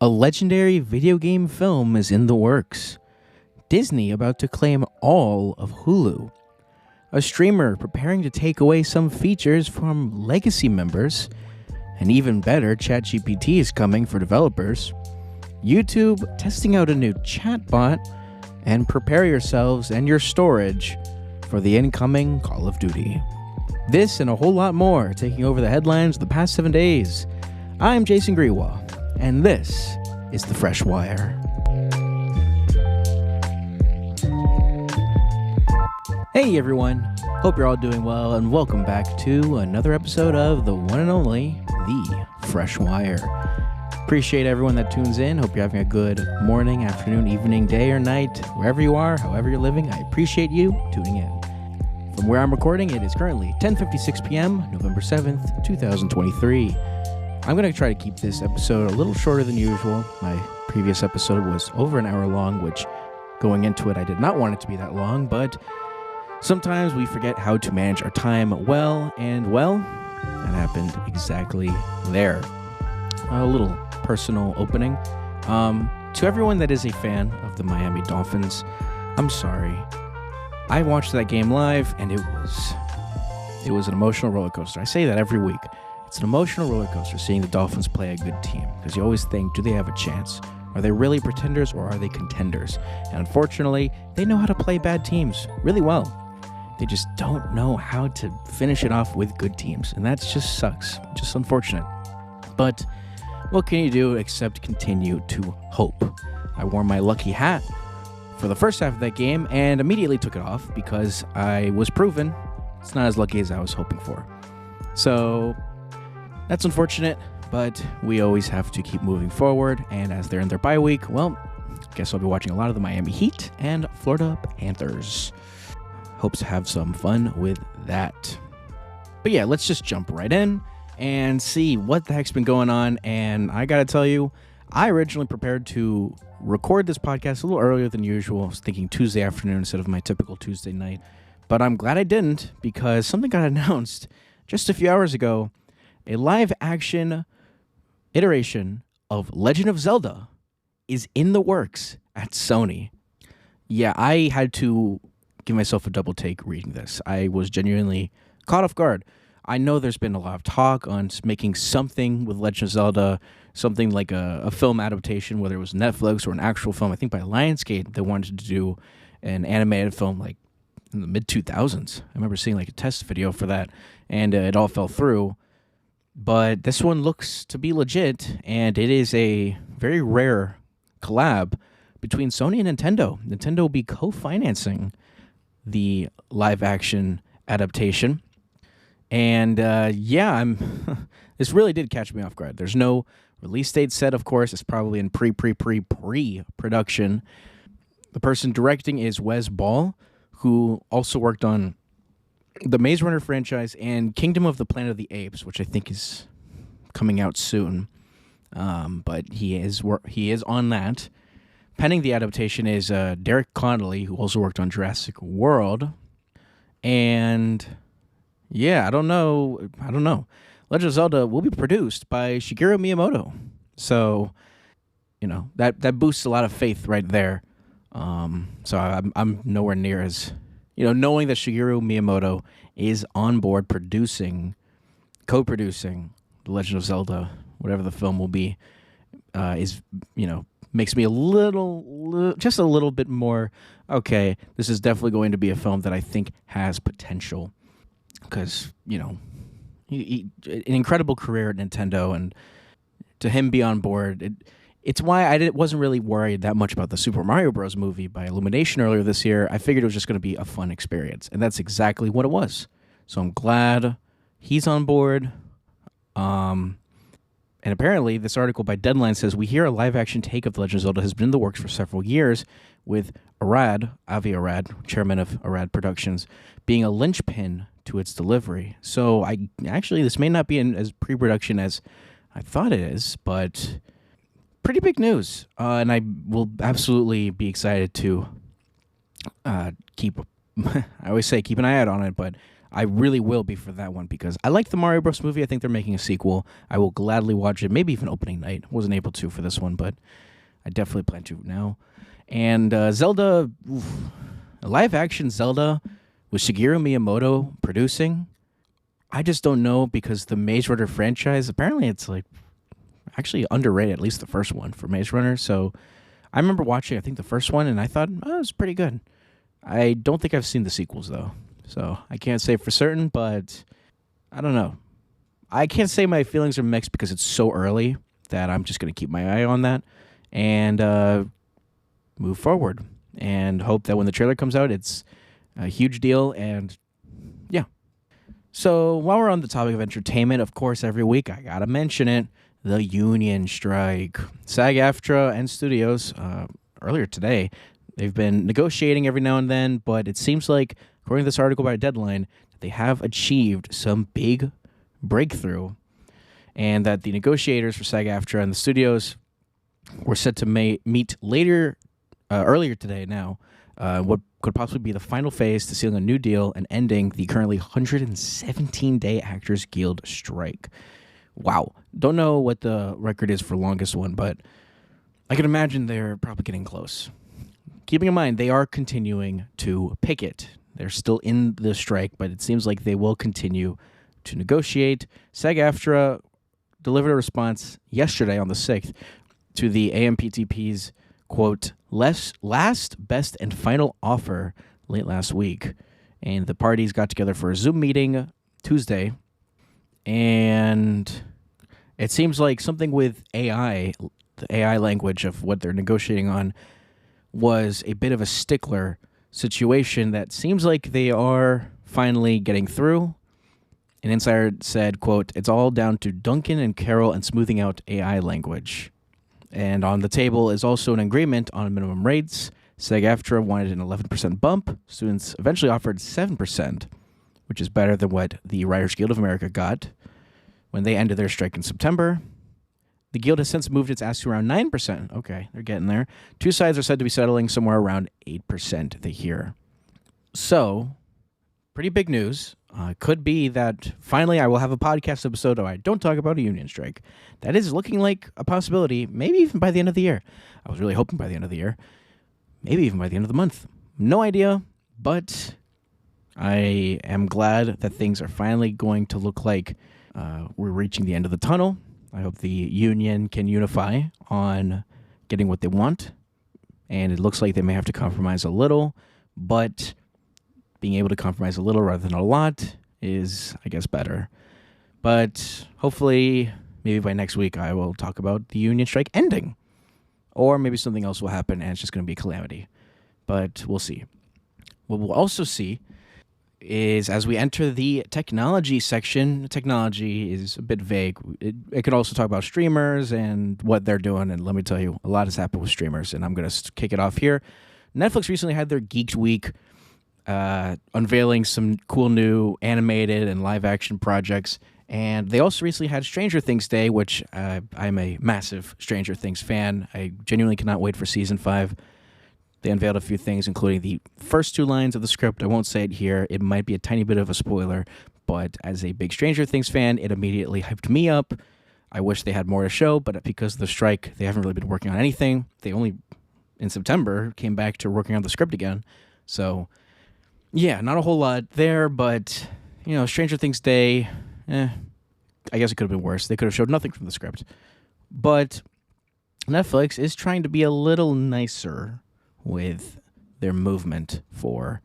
A legendary video game film is in the works. Disney about to claim all of Hulu. A streamer preparing to take away some features from legacy members. And even better, ChatGPT is coming for developers. YouTube testing out a new chatbot. And prepare yourselves and your storage for the incoming Call of Duty. This and a whole lot more taking over the headlines the past 7 days. I'm Jason Grewal, and this is The Fresh Wire. Hey everyone, hope you're all doing well, and welcome back to another episode of the one and only The Fresh Wire. Appreciate everyone that tunes in. Hope you're having a good morning, afternoon, evening, day, or night, wherever you are, however you're living. I appreciate you tuning in. From where I'm recording, it is currently 10:56 p.m., November 7th, 2023. I'm going to try to keep this episode a little shorter than usual. My previous episode was over an hour long, which going into it, I did not want it to be that long, but sometimes we forget how to manage our time well, and well, that happened exactly there. A little personal opening. To everyone that is a fan of the Miami Dolphins, I'm sorry. I watched that game live, and it was an emotional roller coaster. I say that every week. It's an emotional roller coaster seeing the Dolphins play a good team, because you always think, do they have a chance? Are they really pretenders or are they contenders? And unfortunately, they know how to play bad teams really well. They just don't know how to finish it off with good teams, and that just sucks. Just unfortunate. But what can you do except continue to hope? I wore my lucky hat for the first half of that game and immediately took it off because I was proven it's not as lucky as I was hoping for. So that's unfortunate, but we always have to keep moving forward. And as they're in their bye week, well, I guess I'll be watching a lot of the Miami Heat and Florida Panthers. Hopes to have some fun with that. But yeah, let's just jump right in and see what the heck's been going on. And I gotta tell you, I originally prepared to record this podcast a little earlier than usual. I was thinking Tuesday afternoon instead of my typical Tuesday night. But I'm glad I didn't, because something got announced just a few hours ago. A live-action iteration of Legend of Zelda is in the works at Sony. Yeah, I had to give myself a double take reading this. I was genuinely caught off guard. I know there's been a lot of talk on making something with Legend of Zelda, something like a film adaptation, whether it was Netflix or an actual film. I think by Lionsgate, they wanted to do an animated film like in the mid-2000s. I remember seeing like a test video for that, and it all fell through. But this one looks to be legit, and it is a very rare collab between Sony and Nintendo. Nintendo will be co-financing the live-action adaptation. And I'm this really did catch me off guard. There's no release date set, of course. It's probably in pre-production. The person directing is Wes Ball, who also worked on the Maze Runner franchise and Kingdom of the Planet of the Apes, which I think is coming out soon. But he is on that. Penning the adaptation is Derek Connolly, who also worked on Jurassic World. And yeah, I don't know. Legend of Zelda will be produced by Shigeru Miyamoto. So, that boosts a lot of faith right there. So I'm nowhere near as, knowing that Shigeru Miyamoto is on board co-producing The Legend of Zelda, whatever the film will be, makes me just a little bit more, okay, this is definitely going to be a film that I think has potential. Because, an incredible career at Nintendo, and to him be on board, it's why I wasn't really worried that much about the Super Mario Bros. Movie by Illumination earlier this year. I figured it was just going to be a fun experience, and that's exactly what it was. So I'm glad he's on board. And apparently, this article by Deadline says, we hear a live-action take of The Legend of Zelda has been in the works for several years, with Avi Arad, chairman of Arad Productions, being a linchpin to its delivery. So this may not be in as pre-production as I thought it is, but pretty big news. And I will absolutely be excited to keep I always say keep an eye out on it, but I really will be for that one because I like the Mario Bros. Movie. I think they're making a sequel. I will gladly watch it, maybe even opening night. Wasn't able to for this one, but I definitely plan to now. And Zelda, a live-action Zelda with Shigeru Miyamoto producing. I just don't know because the Maze Runner franchise, apparently it's like actually underrated, at least the first one for Maze Runner. So I remember watching, I think, the first one, and I thought, oh, it was pretty good. I don't think I've seen the sequels, though. So I can't say for certain, but I don't know. I can't say my feelings are mixed because it's so early that I'm just going to keep my eye on that and move forward and hope that when the trailer comes out, it's a huge deal. And yeah. So while we're on the topic of entertainment, of course, every week I got to mention it. The union strike. SAG-AFTRA and studios, earlier today, they've been negotiating every now and then, but it seems like, according to this article by Deadline, they have achieved some big breakthrough, and that the negotiators for SAG-AFTRA and the studios were set to meet earlier today now, what could possibly be the final phase to sealing a new deal and ending the currently 117-day Actors Guild strike. Wow. Don't know what the record is for longest one, but I can imagine they're probably getting close. Keeping in mind, they are continuing to picket. They're still in the strike, but it seems like they will continue to negotiate. SAG-AFTRA delivered a response yesterday on the 6th to the AMPTP's, quote, last, best, and final offer late last week. And the parties got together for a Zoom meeting Tuesday. And it seems like something with AI, the AI language of what they're negotiating on, was a bit of a stickler situation that seems like they are finally getting through. An insider said, quote, it's all down to Duncan and Carol and smoothing out AI language. And on the table is also an agreement on minimum rates. SAG-AFTRA wanted an 11% bump. Students eventually offered 7%, which is better than what the Writers Guild of America got when they ended their strike in September. The Guild has since moved its ask to around 9%. Okay, they're getting there. Two sides are said to be settling somewhere around 8%, they hear. So, pretty big news. Could be that finally I will have a podcast episode where I don't talk about a union strike. That is looking like a possibility, maybe even by the end of the year. I was really hoping by the end of the year. Maybe even by the end of the month. No idea, but I am glad that things are finally going to look like we're reaching the end of the tunnel. I hope the union can unify on getting what they want. And it looks like they may have to compromise a little, but being able to compromise a little rather than a lot is, I guess, better. But hopefully, maybe by next week, I will talk about the union strike ending. Or maybe something else will happen and it's just going to be a calamity. But we'll see. What we'll also see is as we enter the technology section, technology is a bit vague. It could also talk about streamers and what they're doing. And let me tell you, a lot has happened with streamers. And I'm going to kick it off here. Netflix recently had their Geeked Week, unveiling some cool new animated and live action projects. And they also recently had Stranger Things Day, which I'm a massive Stranger Things fan. I genuinely cannot wait for Season 5. They unveiled a few things, including the first 2 lines of the script. I won't say it here. It might be a tiny bit of a spoiler, but as a big Stranger Things fan, it immediately hyped me up. I wish they had more to show, but because of the strike, they haven't really been working on anything. They only, in September, came back to working on the script again. So, yeah, not a whole lot there, but, Stranger Things Day, I guess it could have been worse. They could have showed nothing from the script. But Netflix is trying to be a little nicer with their movement for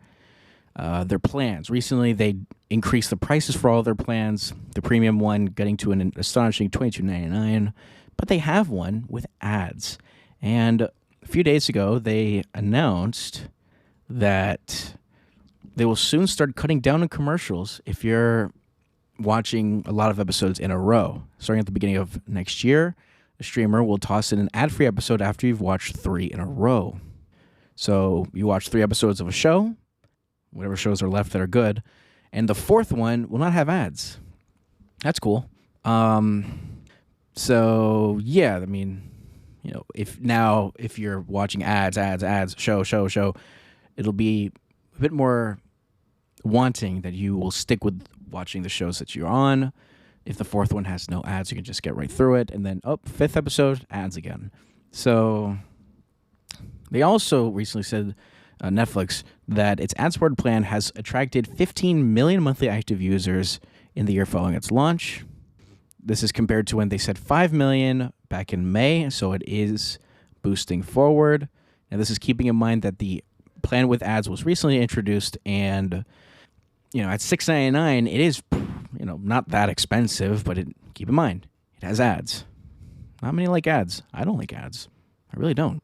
their plans. Recently, they increased the prices for all their plans, the premium one getting to an astonishing $22.99, but they have one with ads. And a few days ago, they announced that they will soon start cutting down on commercials if you're watching a lot of episodes in a row. Starting at the beginning of next year, a streamer will toss in an ad-free episode after you've watched 3 in a row. So you watch 3 episodes of a show, whatever shows are left that are good, and the 4th one will not have ads. That's cool. So yeah, I mean, if you're watching ads, show, it'll be a bit more wanting that you will stick with watching the shows that you're on. If the fourth one has no ads, you can just get right through it. And then, fifth episode, ads again. So they also recently said, Netflix, that its ad-supported plan has attracted 15 million monthly active users in the year following its launch. This is compared to when they said 5 million back in May, so it is boosting forward. Now, this is keeping in mind that the plan with ads was recently introduced, and at $6.99, it is not that expensive, but keep in mind, it has ads. Not many like ads. I don't like ads. I really don't.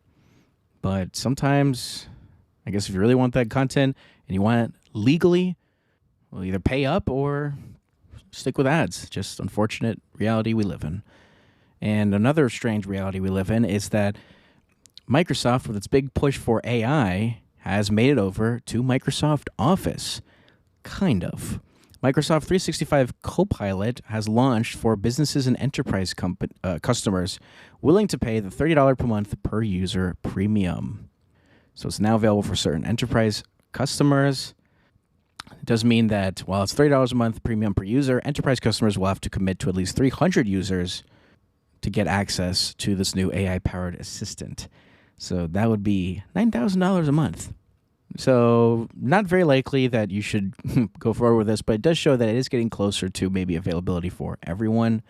But sometimes, I guess if you really want that content and you want it legally, well, either pay up or stick with ads. Just unfortunate reality we live in. And another strange reality we live in is that Microsoft, with its big push for AI, has made it over to Microsoft Office. Kind of. Microsoft 365 Copilot has launched for businesses and enterprise customers willing to pay the $30 per month per user premium. So it's now available for certain enterprise customers. It does mean that while it's $30 a month premium per user, enterprise customers will have to commit to at least 300 users to get access to this new AI-powered assistant. So that would be $9,000 a month. So not very likely that you should go forward with this, but it does show that it is getting closer to maybe availability for everyone.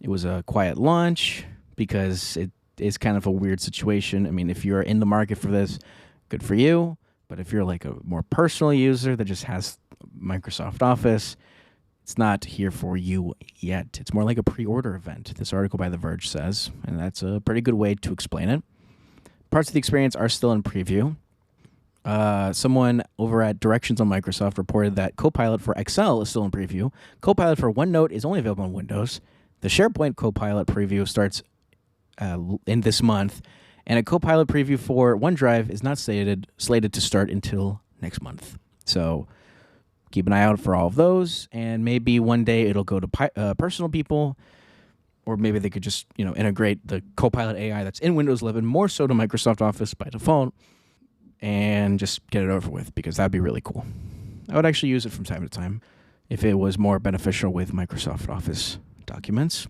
It was a quiet launch because it is kind of a weird situation. I mean, if you're in the market for this, good for you. But if you're like a more personal user that just has Microsoft Office, it's not here for you yet. It's more like a pre-order event, this article by The Verge says, and that's a pretty good way to explain it. Parts of the experience are still in preview. Someone over at Directions on Microsoft reported that Copilot for Excel is still in preview. Copilot for OneNote is only available on Windows. The SharePoint Copilot preview starts in this month, and a Copilot preview for OneDrive is not slated to start until next month. So keep an eye out for all of those, and maybe one day it'll go to personal people, or maybe they could just integrate the Copilot AI that's in Windows 11 more so to Microsoft Office by default, and just get it over with, because that'd be really cool. I would actually use it from time to time if it was more beneficial with Microsoft Office documents.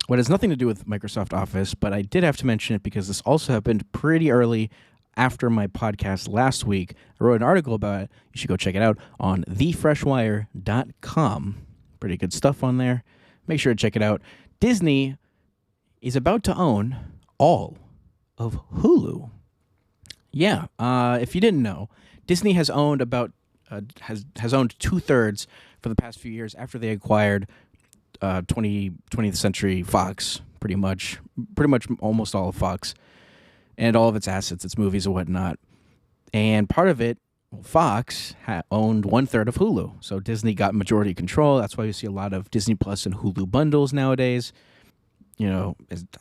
What has nothing to do with Microsoft Office, but I did have to mention it because this also happened pretty early after my podcast last week. I wrote an article about it. You should go check it out on thefreshwire.com. Pretty good stuff on there. Make sure to check it out. Disney is about to own all of Hulu. Yeah, if you didn't know, Disney has owned has owned 2/3 for the past few years after they acquired 20th Century Fox, pretty much almost all of Fox, and all of its assets, its movies and whatnot. And part of it, Fox owned 1/3 of Hulu, so Disney got majority control. That's why you see a lot of Disney Plus and Hulu bundles nowadays. I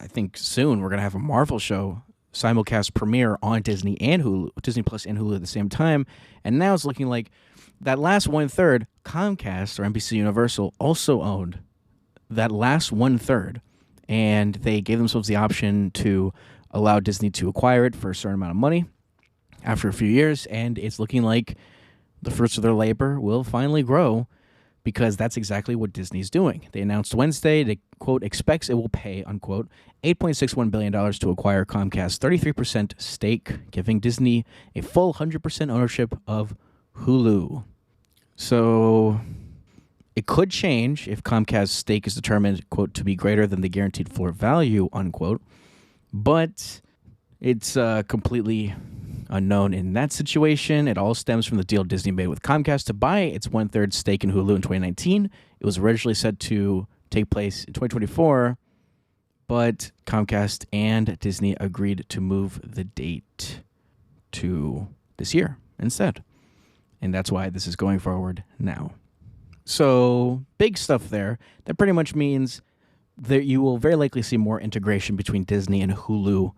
think soon we're gonna have a Marvel show simulcast premiere on Disney Plus and Hulu at the same time. And now it's looking like that last 1/3, Comcast or NBC Universal also owned that last 1/3, and they gave themselves the option to allow Disney to acquire it for a certain amount of money after a few years, and it's looking like the fruits of their labor will finally grow, because that's exactly what Disney's doing. They announced Wednesday they, quote, expects it will pay, unquote, $8.61 billion to acquire Comcast's 33% stake, giving Disney a full 100% ownership of Hulu. So it could change if Comcast's stake is determined, quote, to be greater than the guaranteed floor value, unquote. But it's completely unknown in that situation. It all stems from the deal Disney made with Comcast to buy its 1/3 stake in Hulu in 2019. It was originally set to take place in 2024, but Comcast and Disney agreed to move the date to this year instead. And that's why this is going forward now. So big stuff there. That pretty much means that you will very likely see more integration between Disney and Hulu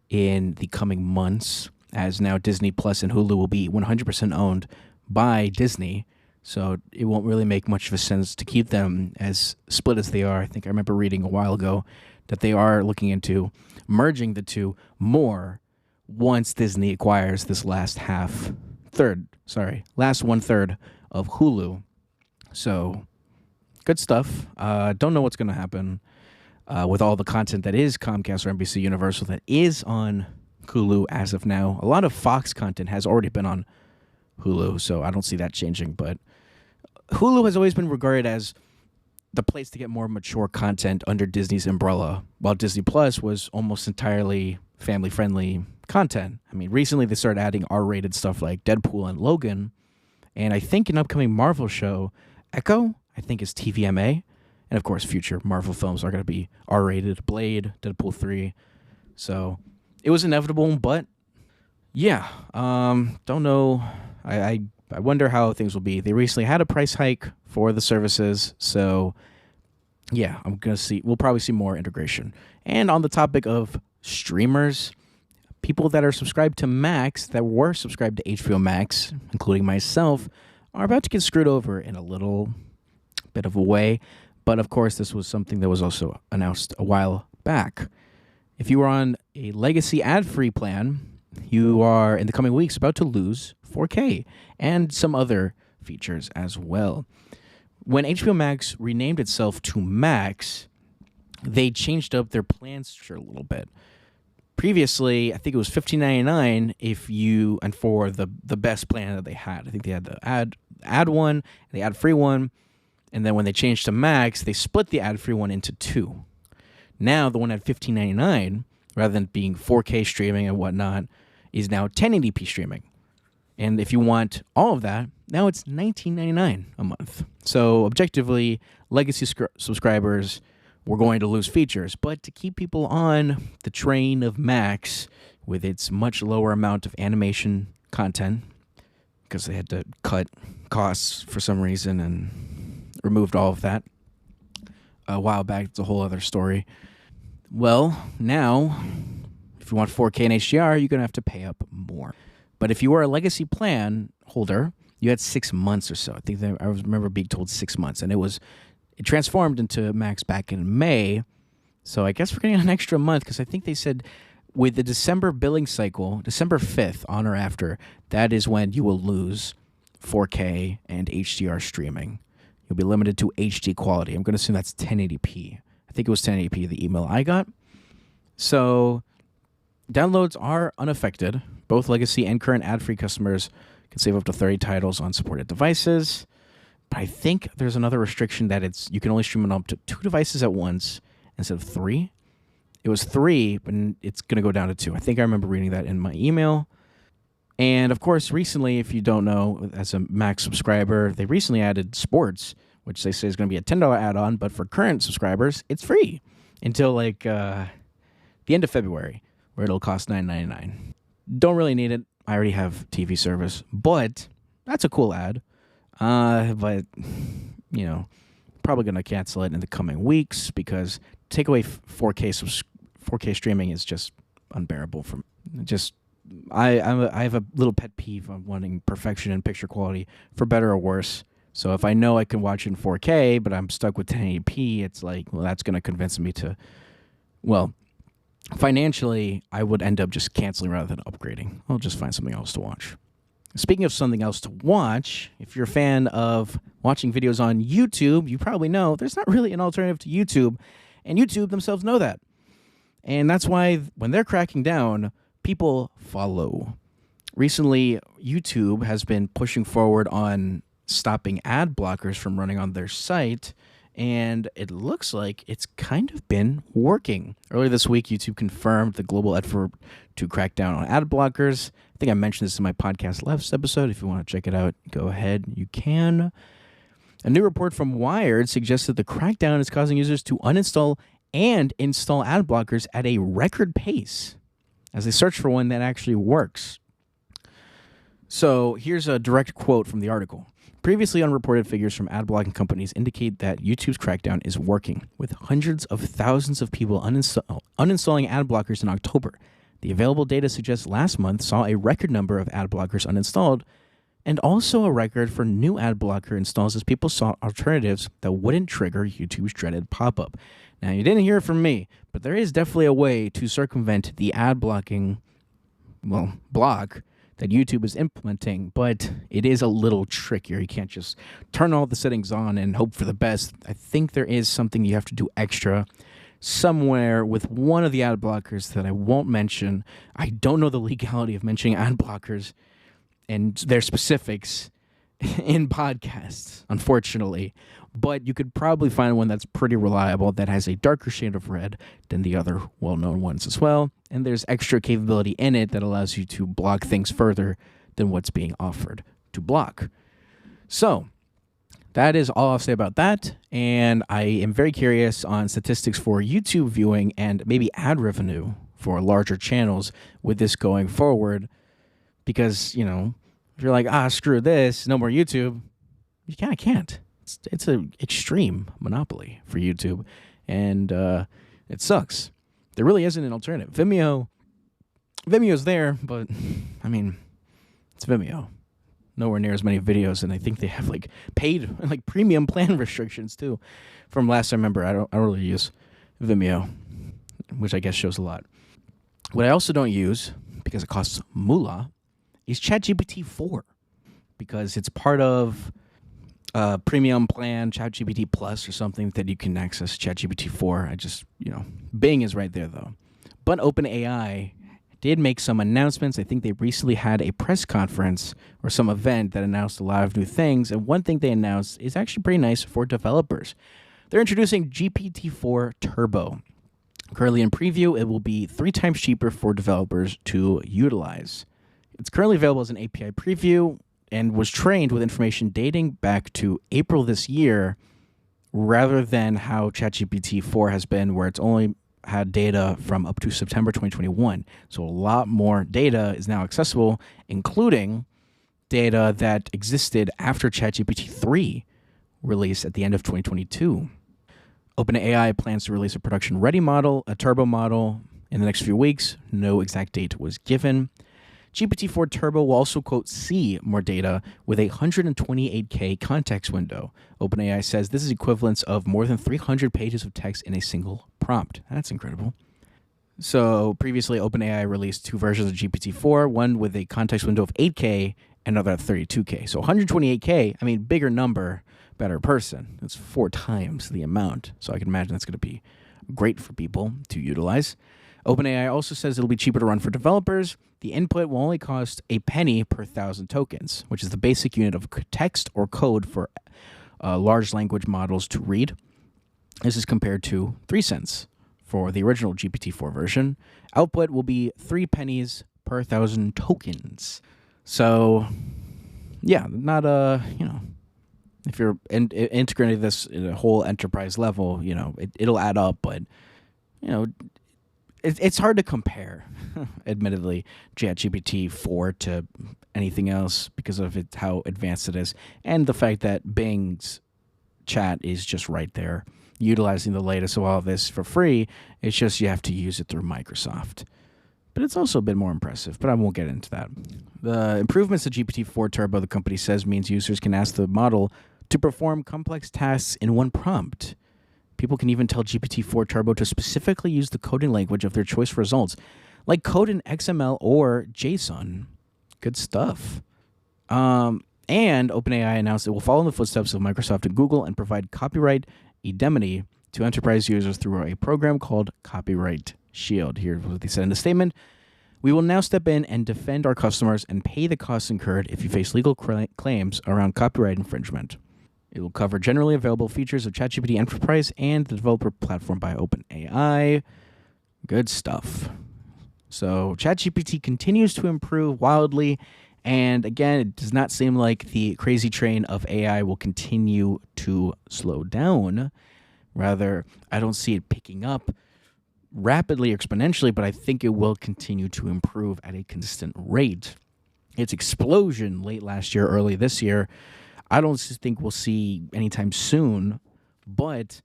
in the coming months, as now Disney Plus and Hulu will be 100% owned by Disney. So it won't really make much of a sense to keep them as split as they are. I think I remember reading a while ago that they are looking into merging the two more once Disney acquires this last half last one third of Hulu. So good stuff. Don't know what's going to happen with all the content that is Comcast or NBC Universal that is on Hulu as of now. A lot of Fox content has already been on Hulu, so I don't see that changing. But Hulu has always been regarded as the place to get more mature content under Disney's umbrella, while Disney Plus was almost entirely family-friendly content. I mean, recently they started adding R-rated stuff like Deadpool and Logan, and I think an upcoming Marvel show, Echo, I think is TVMA, and of course future Marvel films are going to be R-rated, Blade, Deadpool 3, so it was inevitable, but yeah, don't know. I wonder how things will be. They recently had a price hike for the services, so yeah, we'll probably see more integration. And on the topic of streamers, people that are subscribed to Max, that were subscribed to HBO Max, including myself, are about to get screwed over in a little bit of a way. But of course, this was something that was also announced a while back. If you are on a legacy ad-free plan, you are, in the coming weeks, about to lose 4K and some other features as well. When HBO Max renamed itself to Max, they changed up their plan structure a little bit. Previously, I think it was $15.99 and for the best plan that they had. I think they had the ad one, the ad-free one, and then when they changed to Max, they split the ad-free one into two. Now, the one at $15.99, rather than being 4K streaming and whatnot, is now 1080p streaming. And if you want all of that, now it's $19.99 a month. So objectively, legacy subscribers were going to lose features. But to keep people on the train of Max with its much lower amount of animation content, because they had to cut costs for some reason and removed all of that a while back. It's a whole other story. Well, now, if you want 4K and HDR, you're going to have to pay up more. But if you were a legacy plan holder, you had 6 months or so. I remember being told 6 months, and it transformed into Max back in May. So I guess we're getting an extra month, because I think they said with the December billing cycle, December 5th on or after, that is when you will lose 4K and HDR streaming. You'll be limited to HD quality. I'm going to assume that's 1080p. I think it was 1080p, the email I got. So downloads are unaffected. Both legacy and current ad-free customers can save up to 30 titles on supported devices. But I think there's another restriction that you can only stream on up to 2 devices at once instead of 3. It was 3, but it's going to go down to 2. I think I remember reading that in my email. And of course, recently, if you don't know, as a Max subscriber, they recently added sports, which they say is going to be a $10 add-on. But for current subscribers, it's free until the end of February, where it'll cost $9.99. Don't really need it. I already have TV service, but that's a cool ad. But, probably going to cancel it in the coming weeks, because take away 4K streaming is just unbearable. I have a little pet peeve on wanting perfection in picture quality, for better or worse. So if I know I can watch it in 4K, but I'm stuck with 1080p, it's like, well, that's going to convince me to, financially, I would end up just canceling rather than upgrading. I'll just find something else to watch. Speaking of something else to watch, if you're a fan of watching videos on YouTube, you probably know there's not really an alternative to YouTube, and YouTube themselves know that. And that's why when they're cracking down, people follow. Recently, YouTube has been pushing forward on stopping ad blockers from running on their site, and it looks like it's kind of been working. Earlier this week, YouTube confirmed the global effort to crack down on ad blockers. I think I mentioned this in my podcast last episode. If you want to check it out, go ahead. You can. A new report from Wired suggests that the crackdown is causing users to uninstall and install ad blockers at a record pace as they search for one that actually works. So here's a direct quote from the article. Previously unreported figures from ad blocking companies indicate that YouTube's crackdown is working, with hundreds of thousands of people uninstalling ad blockers in October. The available data suggests last month saw a record number of ad blockers uninstalled, and also a record for new ad blocker installs as people sought alternatives that wouldn't trigger YouTube's dreaded pop-up. Now, you didn't hear it from me, but there is definitely a way to circumvent the ad blocking, block that YouTube is implementing, but it is a little trickier. You can't just turn all the settings on and hope for the best. I think there is something you have to do extra somewhere with one of the ad blockers that I won't mention. I don't know the legality of mentioning ad blockers and their specifics in podcasts, unfortunately. But you could probably find one that's pretty reliable that has a darker shade of red than the other well-known ones as well. And there's extra capability in it that allows you to block things further than what's being offered to block. So that is all I'll say about that. And I am very curious on statistics for YouTube viewing and maybe ad revenue for larger channels with this going forward. Because, you know, if you're like, screw this, no more YouTube, you kind of can't. It's an extreme monopoly for YouTube, and it sucks. There really isn't an alternative. Vimeo's there, but, I mean, it's Vimeo. Nowhere near as many videos, and I think they have, like, paid, like, premium plan restrictions, too. From last I remember, I don't really use Vimeo, which I guess shows a lot. What I also don't use, because it costs moolah, is ChatGPT 4, because it's part of premium plan, ChatGPT Plus or something that you can access ChatGPT 4. Bing is right there, though. But OpenAI did make some announcements. I think they recently had a press conference or some event that announced a lot of new things. And one thing they announced is actually pretty nice for developers. They're introducing GPT-4 Turbo. Currently in preview, it will be 3 times cheaper for developers to utilize. It's currently available as an API preview and was trained with information dating back to April this year, rather than how ChatGPT 4 has been, where it's only had data from up to September 2021. So a lot more data is now accessible, including data that existed after ChatGPT 3 release at the end of 2022. OpenAI plans to release a production-ready model, a turbo model, in the next few weeks. No exact date was given. GPT-4 Turbo will also, quote, see more data with a 128K context window. OpenAI says this is equivalent of more than 300 pages of text in a single prompt. That's incredible. So previously, OpenAI released 2 versions of GPT-4, one with a context window of 8K, another at 32K. So 128K, I mean, bigger number, better person. That's 4 times the amount. So I can imagine that's going to be great for people to utilize. OpenAI also says it'll be cheaper to run for developers. The input will only cost a penny per 1,000 tokens, which is the basic unit of text or code for large language models to read. This is compared to 3 cents for the original GPT-4 version. Output will be 3 pennies per 1,000 tokens. So, yeah, not if you're integrating this at a whole enterprise level, it'll add up, but it's hard to compare, admittedly, ChatGPT 4 to anything else because of how advanced it is, and the fact that Bing's chat is just right there, utilizing the latest of all of this for free. It's just you have to use it through Microsoft. But it's also a bit more impressive, but I won't get into that. The improvements to GPT-4 Turbo, the company says, means users can ask the model to perform complex tasks in one prompt. People can even tell GPT-4 Turbo to specifically use the coding language of their choice for results, like code in XML or JSON. Good stuff. And OpenAI announced it will follow in the footsteps of Microsoft and Google and provide copyright indemnity to enterprise users through a program called Copyright Shield. Here's what they said in the statement. We will now step in and defend our customers and pay the costs incurred if you face legal claims around copyright infringement. It will cover generally available features of ChatGPT Enterprise and the developer platform by OpenAI. Good stuff. So ChatGPT continues to improve wildly, and again, it does not seem like the crazy train of AI will continue to slow down. Rather, I don't see it picking up rapidly or exponentially, but I think it will continue to improve at a consistent rate. Its explosion late last year, early this year, I don't think we'll see anytime soon, but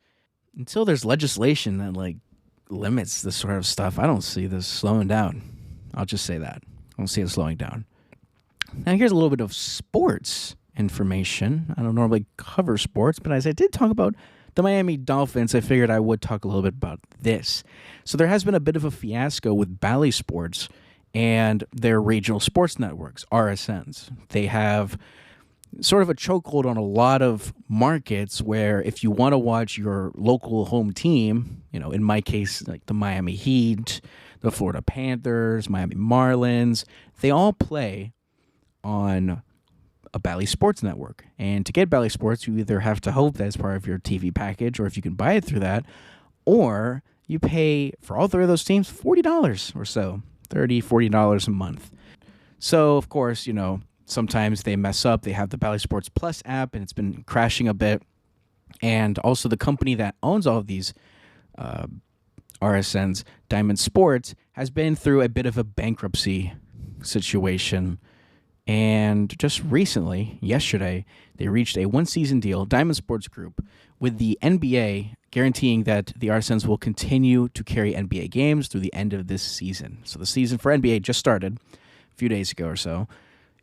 until there's legislation that limits this sort of stuff, I don't see this slowing down. I'll just say that. I don't see it slowing down. Now here's a little bit of sports information. I don't normally cover sports, but as I did talk about the Miami Dolphins, I figured I would talk a little bit about this. So there has been a bit of a fiasco with Bally Sports and their regional sports networks, RSNs. They have sort of a chokehold on a lot of markets where if you want to watch your local home team, in my case, like the Miami Heat, the Florida Panthers, Miami Marlins, they all play on a Bally Sports network. And to get Bally Sports, you either have to hope that it's part of your TV package, or if you can buy it through that, or you pay for all three of those teams $40 or so, $30, $40 a month. So, of course, sometimes they mess up. They have the Bally Sports Plus app, and it's been crashing a bit. And also the company that owns all of these RSNs, Diamond Sports, has been through a bit of a bankruptcy situation. And just recently, yesterday, they reached a one-season deal, Diamond Sports Group, with the NBA, guaranteeing that the RSNs will continue to carry NBA games through the end of this season. So the season for NBA just started a few days ago or so,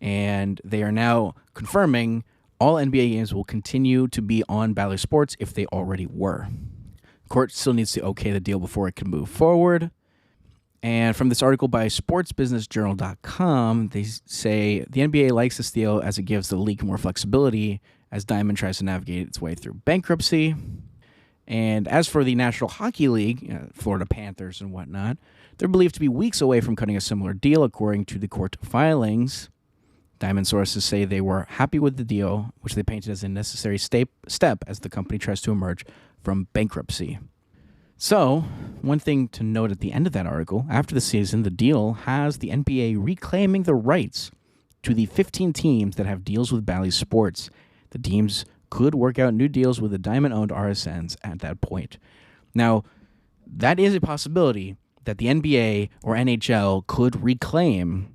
and they are now confirming all NBA games will continue to be on Bally Sports if they already were. Court still needs to okay the deal before it can move forward. And from this article by sportsbusinessjournal.com, they say the NBA likes this deal as it gives the league more flexibility as Diamond tries to navigate its way through bankruptcy. And as for the National Hockey League, Florida Panthers and whatnot, they're believed to be weeks away from cutting a similar deal, according to the court filings. Diamond sources say they were happy with the deal, which they painted as a necessary step as the company tries to emerge from bankruptcy. So, one thing to note at the end of that article, after the season, the deal has the NBA reclaiming the rights to the 15 teams that have deals with Bally Sports. The teams could work out new deals with the Diamond-owned RSNs at that point. Now, that is a possibility that the NBA or NHL could reclaim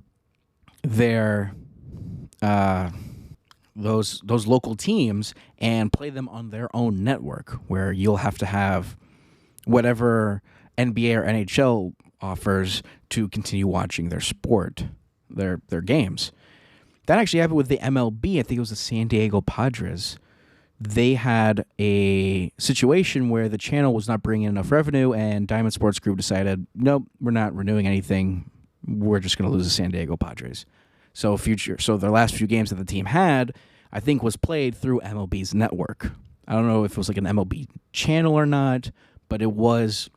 their those local teams and play them on their own network, where you'll have to have whatever NBA or NHL offers to continue watching their sport, their games. That actually happened with the MLB. I think it was the San Diego Padres. They had a situation where the channel was not bringing in enough revenue, and Diamond Sports Group decided, nope, we're not renewing anything. We're just going to lose the San Diego Padres. So their last few games that the team had, I think, was played through MLB's network. I don't know if it was like an MLB channel or not, but it was,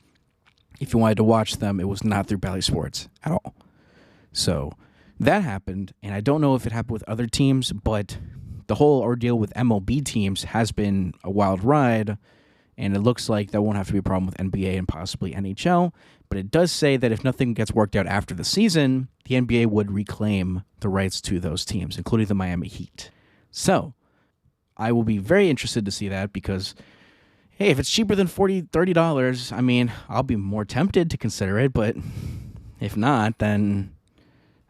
if you wanted to watch them, it was not through Bally Sports at all. So that happened, and I don't know if it happened with other teams, but the whole ordeal with MLB teams has been a wild ride, and it looks like that won't have to be a problem with NBA and possibly NHL. But it does say that if nothing gets worked out after the season, the NBA would reclaim the rights to those teams, including the Miami Heat. So I will be very interested to see that because, hey, if it's cheaper than $40, $30, I mean, I'll be more tempted to consider it. But if not, then,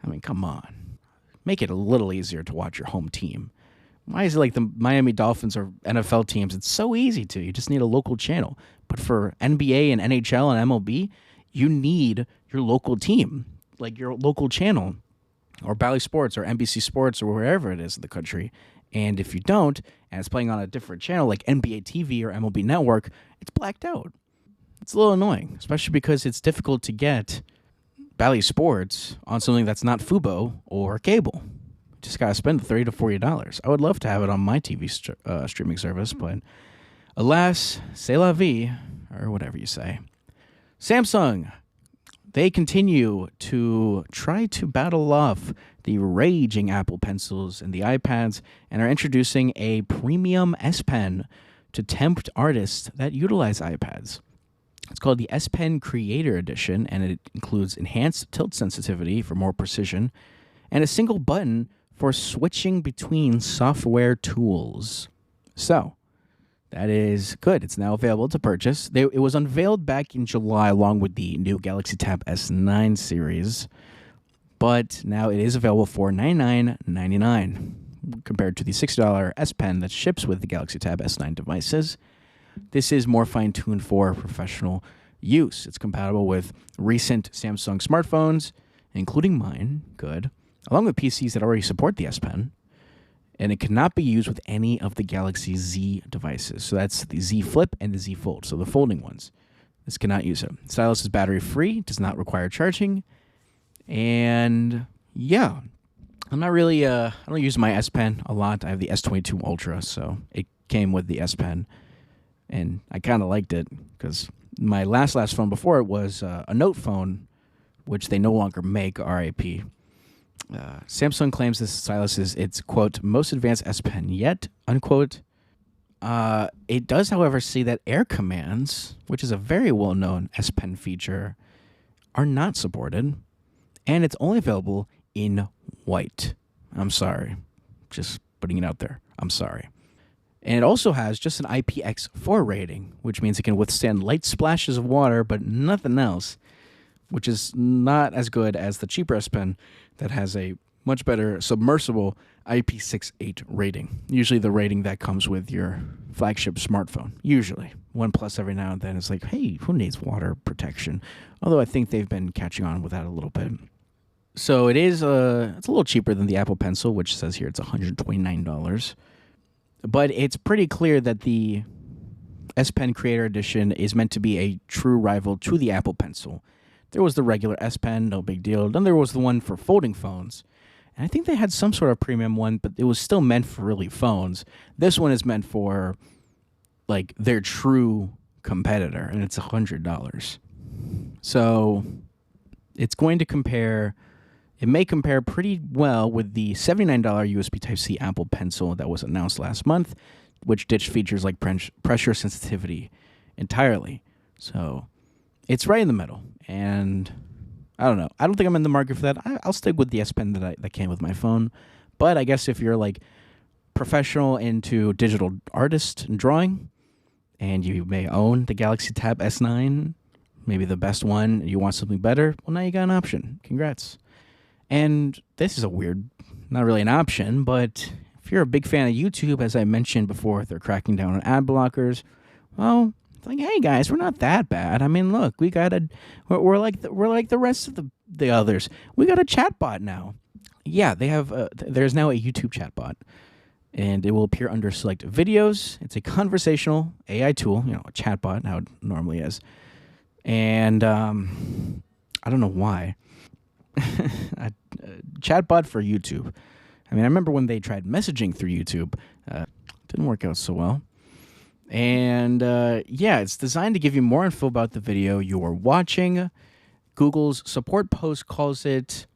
I mean, come on. Make it a little easier to watch your home team. Why is it like the Miami Dolphins or NFL teams? It's so easy to. You just need a local channel. But for NBA and NHL and MLB, you need your local team, like your local channel, or Bally Sports or NBC Sports or wherever it is in the country. And if you don't, and it's playing on a different channel like NBA TV or MLB Network, it's blacked out. It's a little annoying, especially because it's difficult to get Bally Sports on something that's not Fubo or cable. Just got to spend the $30 to $40. I would love to have it on my TV streaming service, but alas, c'est la vie, or whatever you say. Samsung, they continue to try to battle off the raging Apple Pencils and the iPads and are introducing a premium S Pen to tempt artists that utilize iPads. It's called the S Pen Creator Edition, and it includes enhanced tilt sensitivity for more precision and a single button for switching between software tools. So, that is good. It's now available to purchase. It was unveiled back in July along with the new Galaxy Tab S9 series, but now it is available for $99.99 compared to the $60 S Pen that ships with the Galaxy Tab S9 devices. This is more fine-tuned for professional use. It's compatible with recent Samsung smartphones, including mine, good, along with PCs that already support the S Pen. And it cannot be used with any of the Galaxy Z devices. So that's the Z Flip and the Z Fold, so the folding ones. This cannot use it. Stylus is battery-free, does not require charging. And yeah, I'm not really, I don't use my S Pen a lot. I have the S22 Ultra, so it came with the S Pen. And I kind of liked it because my last phone before it was a Note phone, which they no longer make, RIP. Samsung claims this stylus is its, quote, most advanced S Pen yet, unquote. It does, however, see that air commands, which is a very well-known S Pen feature, are not supported, and it's only available in white. I'm sorry. Just putting it out there. I'm sorry. And it also has just an IPX4 rating, which means it can withstand light splashes of water, but nothing else, which is not as good as the cheaper S Pen that has a much better submersible IP68 rating. Usually the rating that comes with your flagship smartphone. Usually. OnePlus every now and then is like, hey, who needs water protection? Although I think they've been catching on with that a little bit. So it is it's a little cheaper than the Apple Pencil, which says here it's $129. But it's pretty clear that the S Pen Creator Edition is meant to be a true rival to the Apple Pencil. There was the regular S Pen, no big deal. Then there was the one for folding phones. And I think they had some sort of premium one, but it was still meant for really phones. This one is meant for, like, their true competitor, and it's $100. So it's going to compare... It may compare pretty well with the $79 USB Type-C Apple Pencil that was announced last month, which ditched features like pressure sensitivity entirely. So it's right in the middle, and I don't know. I don't think I'm in the market for that. I'll stick with the S Pen that came with my phone. But I guess if you're like professional into digital artist and drawing, and you may own the Galaxy Tab S9, maybe the best one, and you want something better, well, now you got an option. Congrats. And this is a weird, not really an option, but if you're a big fan of YouTube, as I mentioned before, they're cracking down on ad blockers. Well, it's like, hey guys, we're not that bad. I mean, look, we're like the rest of the others. We got a chatbot now. Yeah, they have. There's now a YouTube chatbot, and it will appear under select videos. It's a conversational AI tool, a chatbot, how it normally is. And I don't know why. Chatbot for YouTube. I mean, I remember when they tried messaging through YouTube. Didn't work out so well. And yeah, it's designed to give you more info about the video you're watching. Google's support post calls it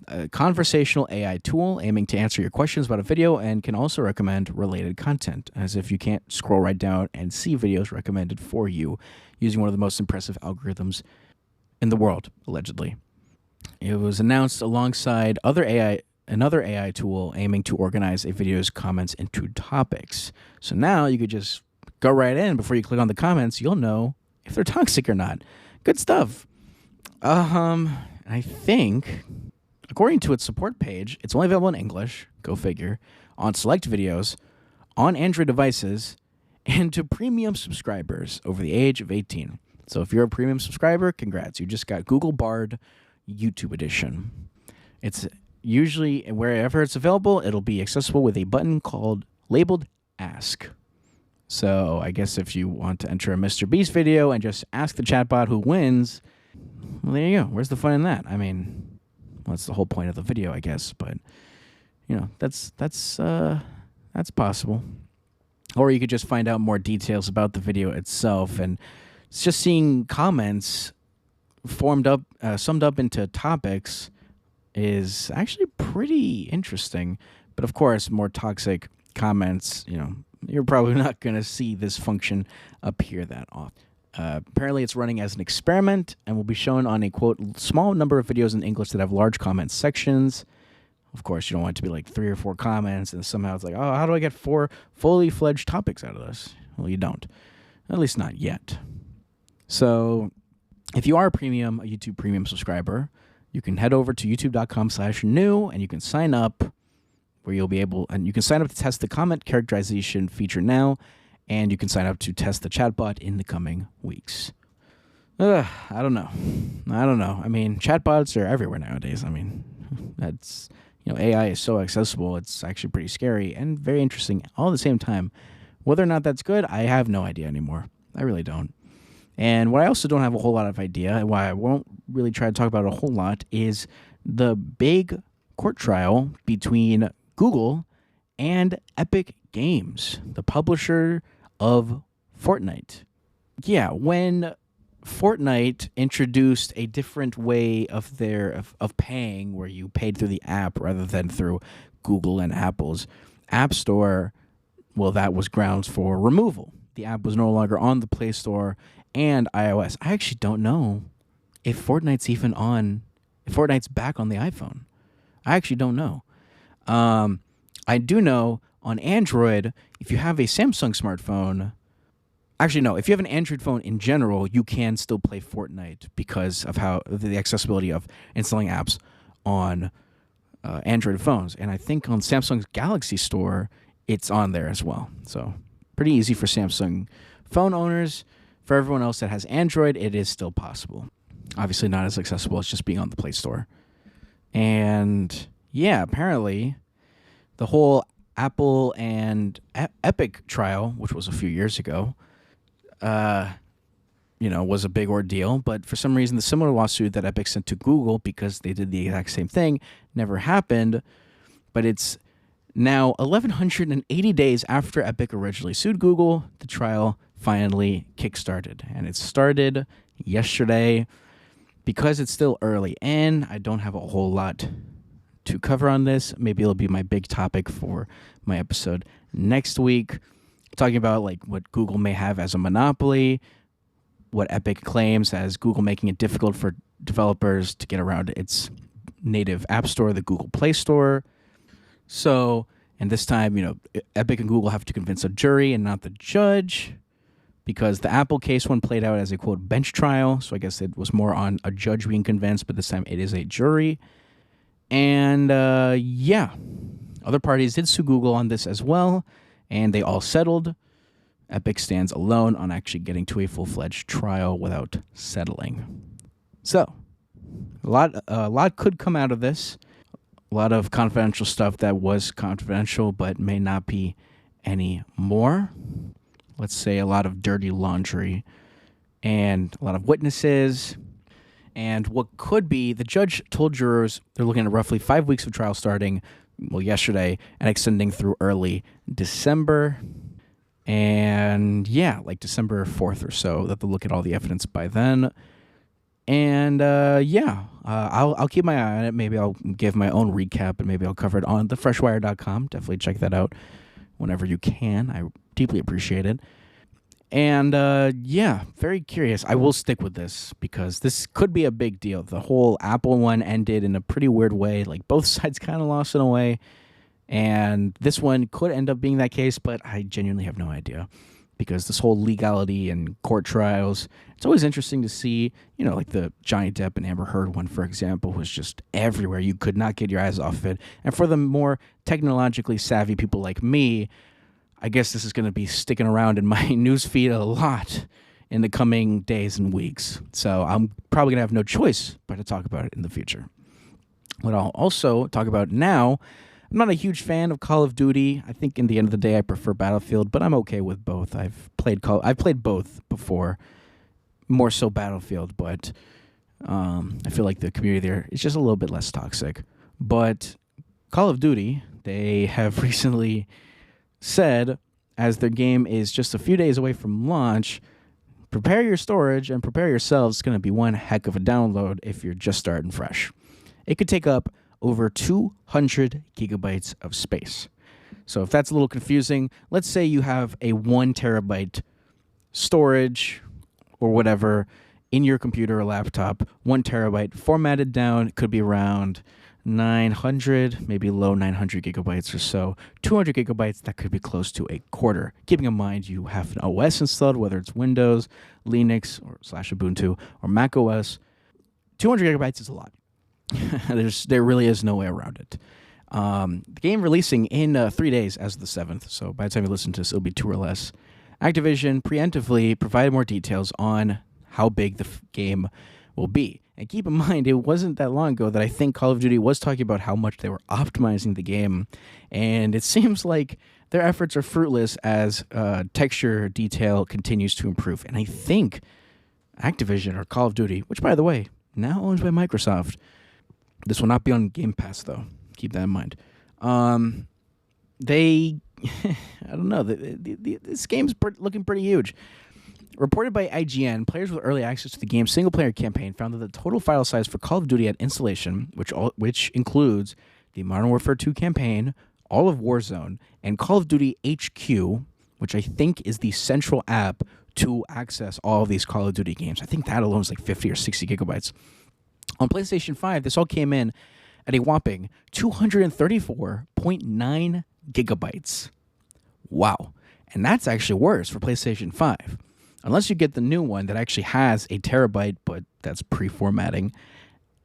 a conversational AI tool aiming to answer your questions about a video and can also recommend related content, as if you can't scroll right down and see videos recommended for you using one of the most impressive algorithms in the world, allegedly. It was announced alongside another AI tool aiming to organize a video's comments into topics. So now you could just go right in before you click on the comments. You'll know if they're toxic or not. Good stuff. I think, according to its support page, it's only available in English, go figure, on select videos, on Android devices, and to premium subscribers over the age of 18. So if you're a premium subscriber, congrats. You just got Google Bard YouTube edition. It's usually, wherever it's available, it'll be accessible with a button labeled Ask. So I guess if you want to enter a Mr. Beast video and just ask the chatbot who wins, well, there you go. Where's the fun in that? I mean, well, that's the whole point of the video, I guess. But that's possible. Or you could just find out more details about the video itself, and it's just seeing comments summed up into topics is actually pretty interesting. But of course, more toxic comments, you're probably not going to see this function appear that often. Apparently, it's running as an experiment and will be shown on a, quote, small number of videos in English that have large comment sections. Of course, you don't want it to be like 3 or 4 comments, and somehow it's like, oh, how do I get 4 fully fledged topics out of this? Well, you don't. At least not yet. So if you are a YouTube premium subscriber, you can head over to youtube.com/new, and you can sign up where you'll be able, and you can sign up to test the comment characterization feature now, and you can sign up to test the chatbot in the coming weeks. I don't know. I mean, chatbots are everywhere nowadays. I mean, that's, AI is so accessible. It's actually pretty scary and very interesting all at the same time. Whether or not that's good, I have no idea anymore. I really don't. And what I also don't have a whole lot of idea, and why I won't really try to talk about it a whole lot, is the big court trial between Google and Epic Games, the publisher of Fortnite. Yeah, when Fortnite introduced a different way of paying, where you paid through the app rather than through Google and Apple's App Store, well, that was grounds for removal. The app was no longer on the Play Store and iOS. I actually don't know if Fortnite's even on, if Fortnite's back on the iPhone. I actually don't know. I do know on Android, if you have a Samsung smartphone, actually no, if you have an Android phone in general, you can still play Fortnite because of how the accessibility of installing apps on Android phones. And I think on Samsung's Galaxy Store, it's on there as well. So pretty easy for Samsung phone owners. For everyone else that has Android, it is still possible. Obviously not as accessible as just being on the Play Store. And yeah, apparently the whole Apple and Epic trial, which was a few years ago, was a big ordeal. But for some reason, the similar lawsuit that Epic sent to Google, because they did the exact same thing, never happened. But it's now 1,180 days after Epic originally sued Google, the trial finally kickstarted. And it started yesterday. Because it's still early and I don't have a whole lot to cover on this, maybe it'll be my big topic for my episode next week, talking about like what Google may have as a monopoly, what Epic claims as Google making it difficult for developers to get around its native app store, the Google Play Store. So, and this time, Epic and Google have to convince a jury and not the judge, because the Apple case one played out as a, quote, bench trial. So I guess it was more on a judge being convinced, but this time it is a jury. And other parties did sue Google on this as well, and they all settled. Epic stands alone on actually getting to a full-fledged trial without settling. So a lot could come out of this. A lot of confidential stuff that was confidential but may not be anymore. Let's say a lot of dirty laundry and a lot of witnesses. And what could be, the judge told jurors they're looking at roughly 5 weeks of trial starting, yesterday, and extending through early December. And like December 4th or so, that they'll look at all the evidence by then. And I'll keep my eye on it. Maybe I'll give my own recap, and maybe I'll cover it on thefreshwire.com. Definitely check that out whenever you can. I deeply appreciate it. And very curious. I will stick with this because this could be a big deal. The whole Apple one ended in a pretty weird way. Like both sides kind of lost in a way. And this one could end up being that case, but I genuinely have no idea. Because this whole legality and court trials, it's always interesting to see, like the Johnny Depp and Amber Heard one, for example, was just everywhere. You could not get your eyes off it. And for the more technologically savvy people like me, I guess this is going to be sticking around in my newsfeed a lot in the coming days and weeks. So I'm probably going to have no choice but to talk about it in the future. What I'll also talk about now, I'm not a huge fan of Call of Duty. I think in the end of the day, I prefer Battlefield, but I'm okay with both. I've played both before, more so Battlefield, but I feel like the community there is just a little bit less toxic. But Call of Duty, they have recently said, as their game is just a few days away from launch, prepare your storage and prepare yourselves. It's going to be one heck of a download if you're just starting fresh. It could take up over 200 gigabytes of space. So if that's a little confusing, let's say you have a 1 terabyte storage or whatever in your computer or laptop, 1 terabyte formatted down, could be around 900, maybe low 900 gigabytes or so. 200 gigabytes, that could be close to a quarter. Keeping in mind you have an OS installed, whether it's Windows, Linux, or /Ubuntu, or Mac OS. 200 gigabytes is a lot. There really is no way around it. The game releasing in 3 days as of the 7th, so by the time you listen to this, it'll be 2 or less. Activision preemptively provided more details on how big the game will be. And keep in mind, it wasn't that long ago that I think Call of Duty was talking about how much they were optimizing the game. And it seems like their efforts are fruitless as texture detail continues to improve. And I think Activision or Call of Duty, which, by the way, now owned by Microsoft. This will not be on Game Pass, though. Keep that in mind. They, I don't know, this game's looking pretty huge. Reported by IGN, players with early access to the game's single-player campaign found that the total file size for Call of Duty at installation, which includes the Modern Warfare 2 campaign, all of Warzone, and Call of Duty HQ, which I think is the central app to access all of these Call of Duty games. I think that alone is like 50 or 60 gigabytes. On PlayStation 5, this all came in at a whopping 234.9 gigabytes. Wow. And that's actually worse for PlayStation 5. Unless you get the new one that actually has a terabyte, but that's pre-formatting.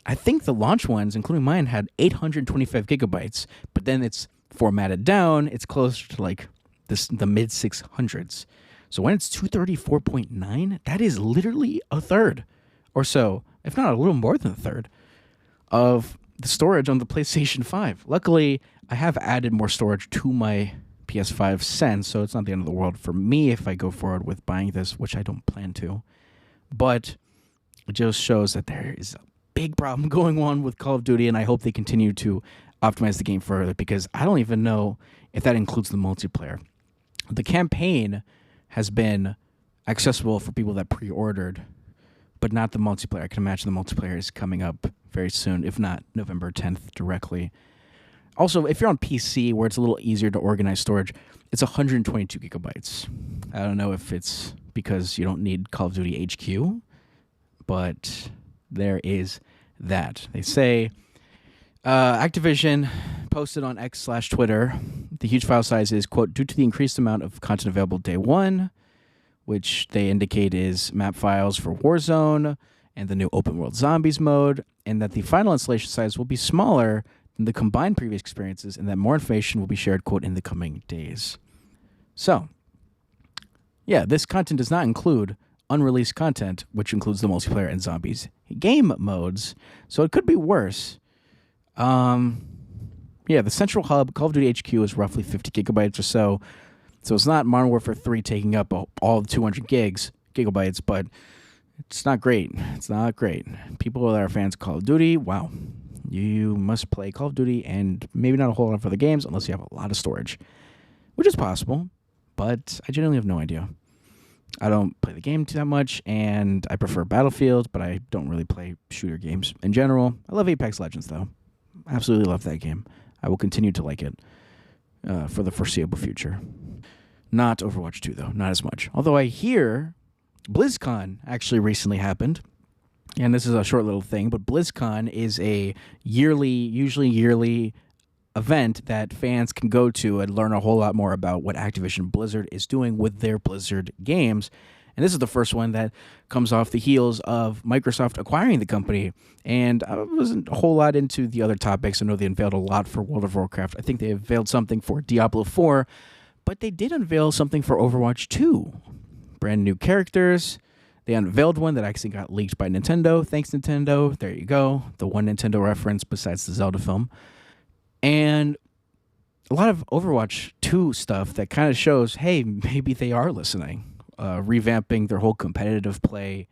I think the launch ones, including mine, had 825 gigabytes, but then it's formatted down. It's closer to like the mid 600s. So when it's 234.9, that is literally a third or so, if not a little more than a third, of the storage on the PlayStation 5. Luckily, I have added more storage to my PS5 since, so it's not the end of the world for me if I go forward with buying this, which I don't plan to. But it just shows that there is a big problem going on with Call of Duty, and I hope they continue to optimize the game further, because I don't even know if that includes the multiplayer. The campaign has been accessible for people that pre-ordered, but not the multiplayer. I can imagine the multiplayer is coming up very soon, if not November 10th directly. Also, if you're on PC, where it's a little easier to organize storage, it's 122 gigabytes. I don't know if it's because you don't need Call of Duty HQ, but there is that. They say Activision posted on X/Twitter, the huge file size is, quote, due to the increased amount of content available day one, which they indicate is map files for Warzone and the new open world zombies mode, and that the final installation size will be smaller than the combined previous experiences, and that more information will be shared, quote, in the coming days. So, yeah, this content does not include unreleased content, which includes the multiplayer and zombies game modes, so it could be worse. Yeah, the central hub, Call of Duty HQ, is roughly 50 gigabytes or so. So it's not Modern Warfare 3 taking up all the 200 gigabytes, but it's not great. It's not great. People that are fans of Call of Duty, wow, you must play Call of Duty and maybe not a whole lot of other games unless you have a lot of storage, which is possible, but I genuinely have no idea. I don't play the game that much, and I prefer Battlefield, but I don't really play shooter games in general. I love Apex Legends, though. Absolutely love that game. I will continue to like it for the foreseeable future. Not Overwatch 2, though. Not as much. Although I hear BlizzCon actually recently happened, and this is a short little thing, but BlizzCon is a usually yearly event that fans can go to and learn a whole lot more about what Activision Blizzard is doing with their Blizzard games. And this is the first one that comes off the heels of Microsoft acquiring the company. And I wasn't a whole lot into the other topics. I know they unveiled a lot for World of Warcraft. I think they unveiled something for Diablo 4, but they did unveil something for Overwatch 2. Brand new characters. They unveiled one that actually got leaked by Nintendo. Thanks, Nintendo. There you go. The one Nintendo reference besides the Zelda film. And a lot of Overwatch 2 stuff that kind of shows, hey, maybe they are listening. Revamping their whole competitive play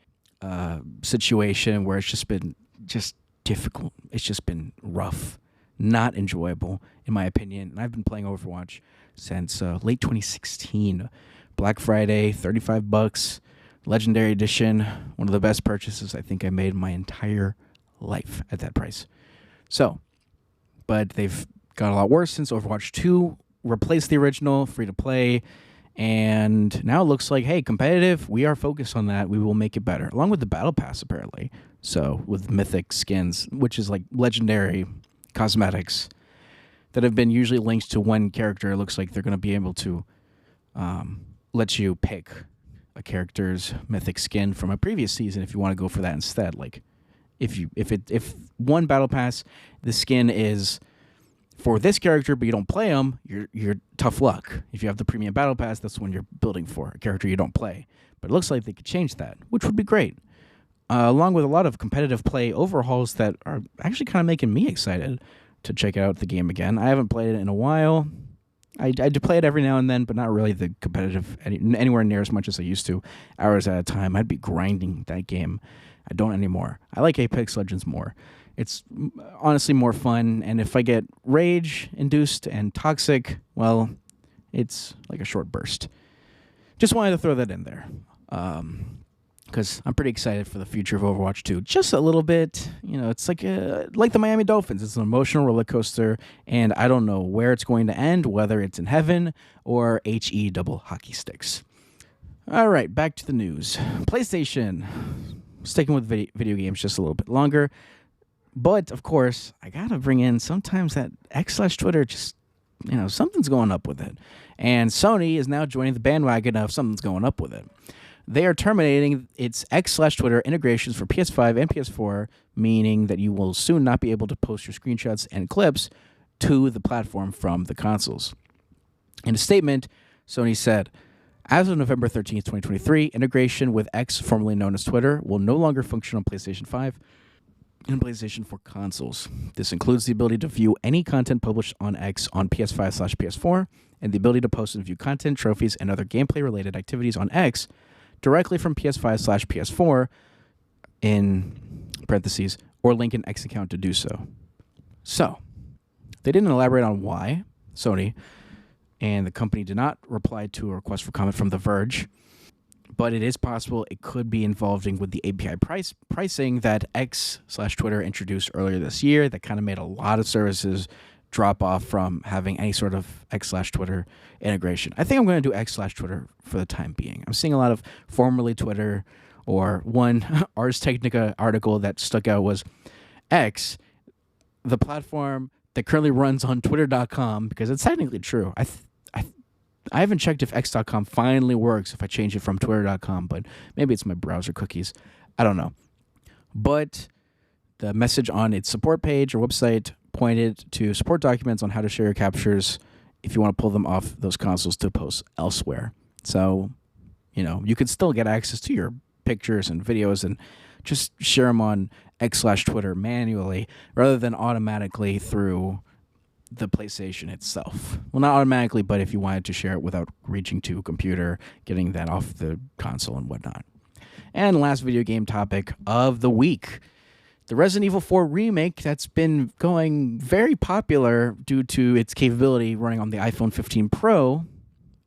situation where it's just been difficult. It's just been rough. Not enjoyable, in my opinion. And I've been playing Overwatch since late 2016. Black Friday, $35. Legendary Edition. One of the best purchases I think I made in my entire life at that price. So, but they've got a lot worse since Overwatch 2 replaced the original free-to-play. And now it looks like, hey, competitive, we are focused on that. We will make it better. Along with the Battle Pass, apparently. So, with mythic skins, which is like legendary cosmetics that have been usually linked to one character. It looks like they're going to be able to let you pick a character's mythic skin from a previous season if you want to go for that instead. Like, if one Battle Pass, the skin is for this character, but you don't play them, you're tough luck. If you have the premium Battle Pass, that's the one you're building for, a character you don't play. But it looks like they could change that, which would be great. Along with a lot of competitive play overhauls that are actually kind of making me excited to check out the game again. I haven't played it in a while. I do play it every now and then, but not really the competitive anywhere near as much as I used to. Hours at a time, I'd be grinding that game. I don't anymore. I like Apex Legends more. It's honestly more fun, and if I get rage-induced and toxic, well, it's like a short burst. Just wanted to throw that in there. Because I'm pretty excited for the future of Overwatch 2. Just a little bit. It's like the Miami Dolphins. It's an emotional roller coaster, and I don't know where it's going to end, whether it's in heaven or HE double hockey sticks. All right, back to the news. PlayStation. Sticking with video games just a little bit longer. But, of course, I got to bring in sometimes that X/Twitter just, something's going up with it. And Sony is now joining the bandwagon of something's going up with it. They are terminating its X/Twitter integrations for PS5 and PS4, meaning that you will soon not be able to post your screenshots and clips to the platform from the consoles. In a statement, Sony said, as of November 13th, 2023, integration with X, formerly known as Twitter, will no longer function on PlayStation 5 and PlayStation 4 consoles. This includes the ability to view any content published on X on PS5/PS4, and the ability to post and view content, trophies, and other gameplay-related activities on X directly from PS5/PS4, in parentheses, or link an X account to do so. So, they didn't elaborate on why, Sony, and the company did not reply to a request for comment from The Verge, but it is possible it could be involving with the API pricing that X/Twitter introduced earlier this year that kind of made a lot of services drop off from having any sort of X/Twitter integration. I think I'm going to do X/Twitter for the time being. I'm seeing a lot of formerly Twitter, or one Ars Technica article that stuck out was X, the platform that currently runs on Twitter.com, because it's technically true. I haven't checked if X.com finally works if I change it from Twitter.com, but maybe it's my browser cookies. I don't know. But the message on its support page or website pointed to support documents on how to share your captures if you want to pull them off those consoles to post elsewhere. So, you could still get access to your pictures and videos and just share them on X/Twitter manually rather than automatically through the PlayStation itself. Well, not automatically, but if you wanted to share it without reaching to a computer, getting that off the console and whatnot. And last video game topic of the week. The Resident Evil 4 remake that's been going very popular due to its capability running on the iPhone 15 Pro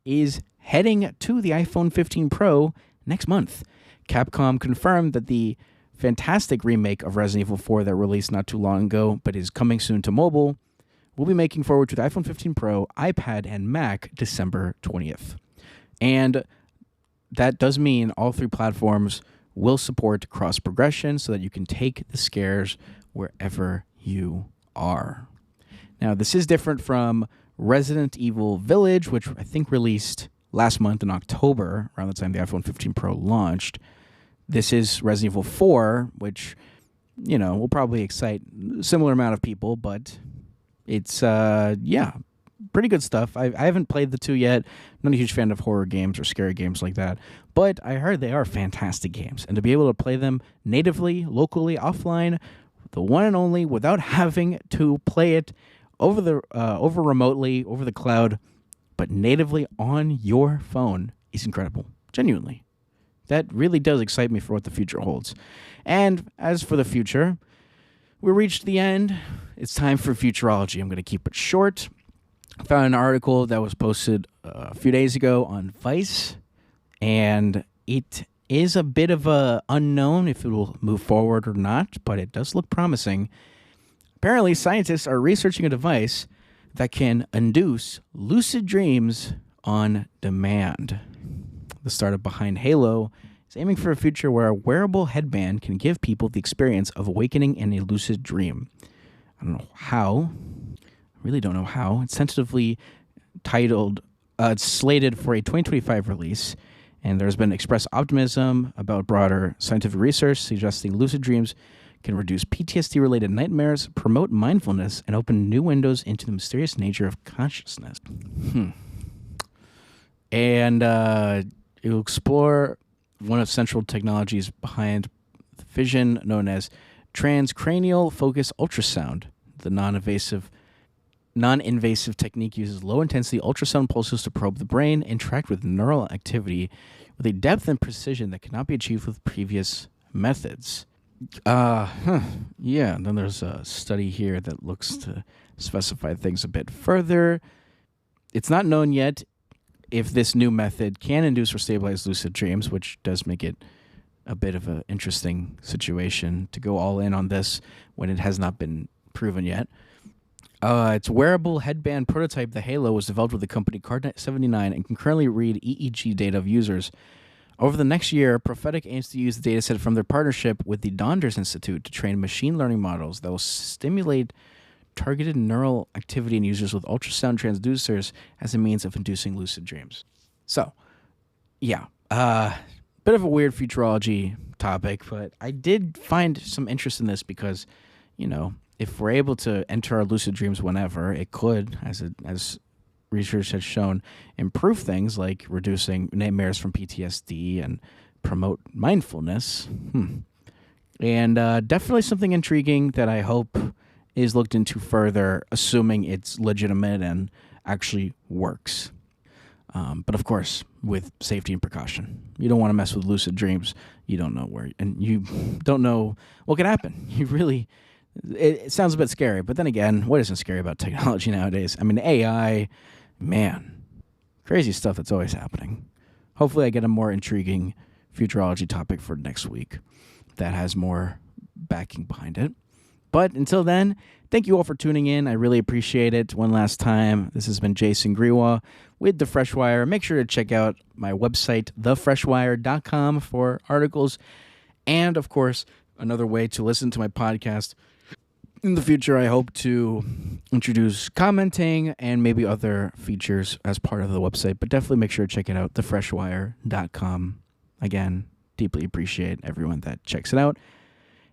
is heading to the iPhone 15 Pro next month. Capcom confirmed that the fantastic remake of Resident Evil 4 that released not too long ago but is coming soon to mobile will be making forward to the iPhone 15 Pro, iPad, and Mac December 20th. And that does mean all three platforms will support cross-progression so that you can take the scares wherever you are. Now, this is different from Resident Evil Village, which I think released last month in October, around the time the iPhone 15 Pro launched. This is Resident Evil 4, which, will probably excite a similar amount of people, but it's, pretty good stuff. I haven't played the two yet. I'm not a huge fan of horror games or scary games like that, but I heard they are fantastic games. And to be able to play them natively, locally, offline, the one and only, without having to play it over remotely, over the cloud, but natively on your phone is incredible. Genuinely. That really does excite me for what the future holds. And as for the future, we reached the end. It's time for futurology. I'm going to keep it short. I found an article that was posted a few days ago on Vice, and it is a bit of a unknown if it will move forward or not, but it does look promising. Apparently, scientists are researching a device that can induce lucid dreams on demand. The startup behind Halo is aiming for a future where a wearable headband can give people the experience of awakening in a lucid dream. I don't know how. I really don't know how. It's tentatively titled, it's slated for a 2025 release, and there's been expressed optimism about broader scientific research suggesting lucid dreams can reduce PTSD-related nightmares, promote mindfulness, and open new windows into the mysterious nature of consciousness. And it will explore one of central technologies behind the vision known as transcranial focus ultrasound, the non-invasive non-invasive technique uses low-intensity ultrasound pulses to probe the brain, interact with neural activity with a depth and precision that cannot be achieved with previous methods. Yeah, and then there's a study here that looks to specify things a bit further. It's not known yet if this new method can induce or stabilize lucid dreams, which does make it a bit of an interesting situation to go all in on this when it has not been proven yet. Its wearable headband prototype, the Halo, was developed with the company Card79 and can currently read EEG data of users. Over the next year, Prophetic aims to use the dataset from their partnership with the Donders Institute to train machine learning models that will stimulate targeted neural activity in users with ultrasound transducers as a means of inducing lucid dreams. So, yeah, bit of a weird futurology topic, but I did find some interest in this because, if we're able to enter our lucid dreams whenever, it could, as research has shown, improve things like reducing nightmares from PTSD and promote mindfulness. And definitely something intriguing that I hope is looked into further, assuming it's legitimate and actually works. But of course, with safety and precaution. You don't want to mess with lucid dreams. You don't know and you don't know what could happen. It sounds a bit scary, but then again, what isn't scary about technology nowadays? I mean, AI, man, crazy stuff that's always happening. Hopefully I get a more intriguing futurology topic for next week that has more backing behind it. But until then, thank you all for tuning in. I really appreciate it. One last time, this has been Jason Griwa with The Fresh Wire. Make sure to check out my website, thefreshwire.com, for articles. And, of course, another way to listen to my podcast. In the future, I hope to introduce commenting and maybe other features as part of the website. But definitely make sure to check it out, thefreshwire.com. Again, deeply appreciate everyone that checks it out.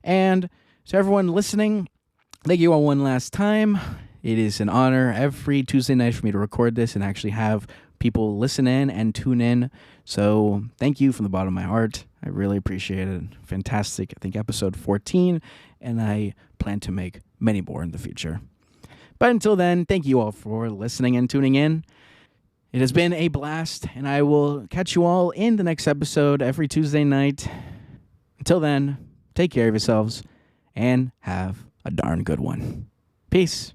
And to everyone listening, thank you all one last time. It is an honor every Tuesday night for me to record this and actually have people listen in and tune in. So thank you from the bottom of my heart. I really appreciate it. Fantastic, I think, episode 14, and I plan to make many more in the future. But until then, thank you all for listening and tuning in. It has been a blast, and I will catch you all in the next episode every Tuesday night. Until then, take care of yourselves and have a darn good one. Peace.